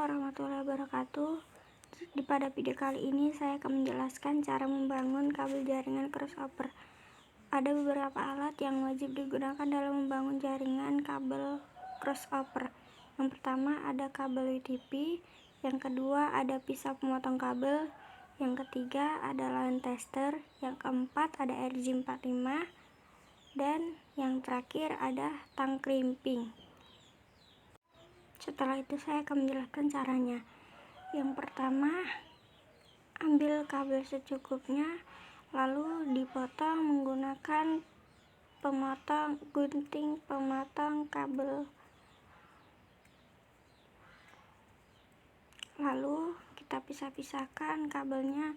warahmatullahi wabarakatuh. Pada video kali ini saya akan menjelaskan cara membangun kabel jaringan crossover. Ada beberapa alat yang wajib digunakan dalam membangun jaringan kabel crossover. Yang pertama ada kabel UTP, yang kedua ada pisau pemotong kabel, yang ketiga ada line tester, yang keempat ada RJ45, dan yang terakhir ada tang crimping. Setelah itu saya akan menjelaskan caranya. Yang pertama, ambil kabel secukupnya, lalu dipotong menggunakan gunting pemotong kabel. Lalu kita pisah-pisahkan kabelnya,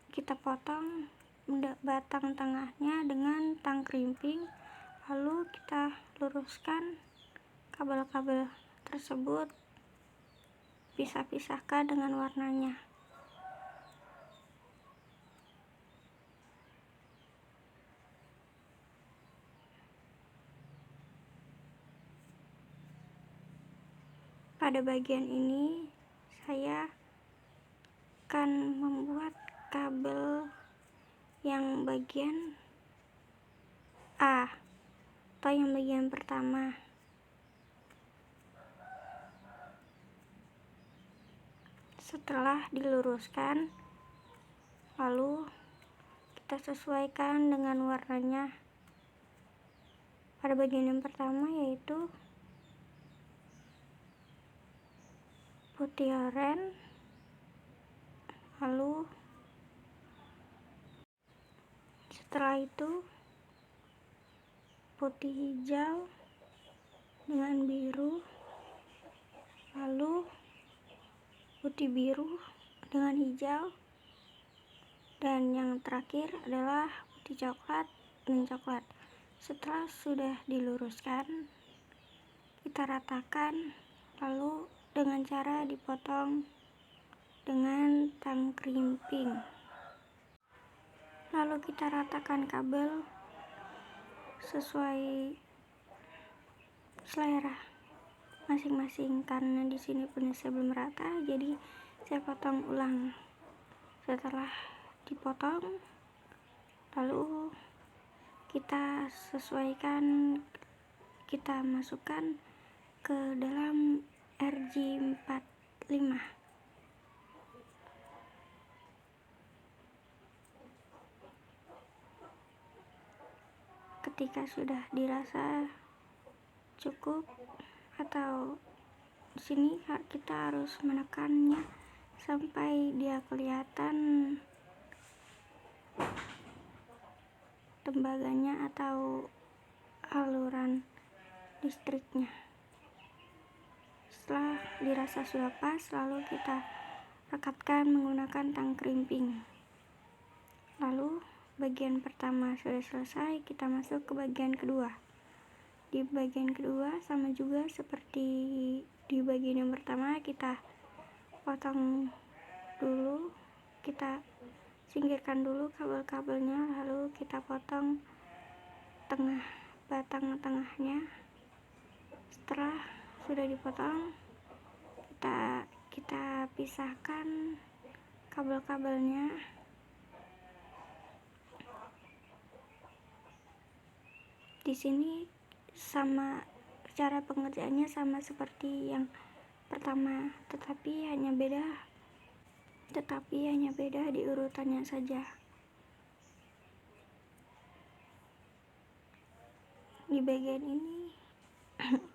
kita potong batang tengahnya dengan tang crimping, lalu kita luruskan kabel-kabel tersebut, pisah-pisahkan dengan warnanya. Pada bagian ini saya akan membuat kabel yang bagian A atau yang bagian pertama. Setelah diluruskan, lalu kita sesuaikan dengan warnanya. Pada bagian yang pertama yaitu putih oranye, lalu setelah itu putih hijau dengan biru, lalu putih biru dengan hijau, dan yang terakhir adalah putih coklat dan coklat. Setelah sudah diluruskan, kita ratakan, lalu dengan cara dipotong dengan tang crimping. Lalu kita ratakan kabel sesuai selera masing-masing, karena di sini punya saya belum rata, jadi saya potong ulang. Setelah dipotong, lalu kita sesuaikan, kita masukkan ke dalam RJ45. Ketika sudah dirasa cukup, atau di sini kita harus menekannya sampai dia kelihatan tembaganya atau aluran listriknya. Setelah dirasa sudah pas, lalu kita rekatkan menggunakan tang crimping. Lalu bagian pertama sudah selesai, kita masuk ke bagian kedua. Di bagian kedua sama juga seperti di bagian yang pertama, kita potong dulu, kita singkirkan dulu kabel-kabelnya, lalu kita potong batang tengahnya. Setelah sudah dipotong, kita pisahkan kabel-kabelnya. Di sini sama cara pengerjaannya sama seperti yang pertama, tetapi hanya beda di urutannya saja. Di bagian ini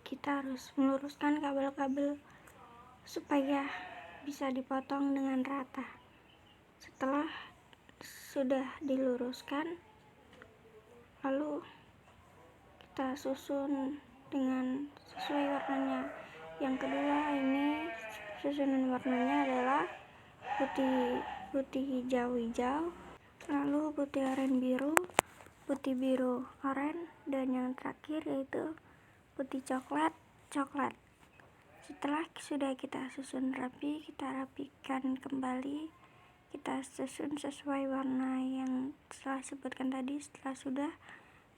kita harus meluruskan kabel-kabel supaya bisa dipotong dengan rata. Setelah sudah diluruskan, lalu kita susun dengan sesuai warnanya. Yang kedua, ini susunan warnanya adalah putih hijau, lalu putih oranye biru, putih biru oranye, dan yang terakhir yaitu putih coklat. Setelah sudah kita susun rapi, kita rapikan kembali, kita susun sesuai warna yang telah sebutkan tadi. Setelah sudah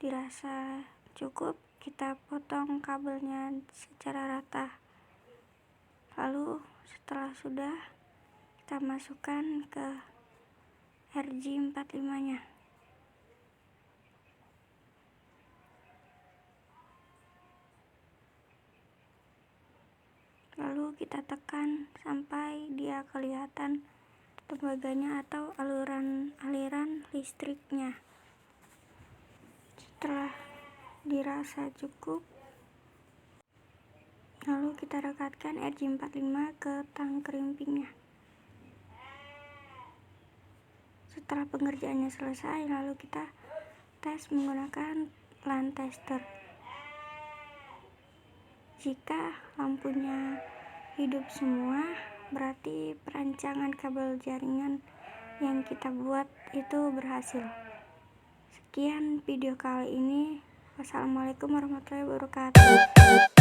dirasa cukup, kita potong kabelnya secara rata. Lalu setelah sudah, kita masukkan ke RJ45 nya. Lalu kita tekan sampai dia kelihatan tembaganya atau aliran listriknya. Setelah dirasa cukup, lalu kita rekatkan RJ45 ke tang kerimpingnya. Setelah pengerjaannya selesai, lalu kita tes menggunakan LAN tester. Jika lampunya hidup semua, berarti perancangan kabel jaringan yang kita buat itu berhasil. Sekian video kali ini. Wassalamualaikum warahmatullahi wabarakatuh.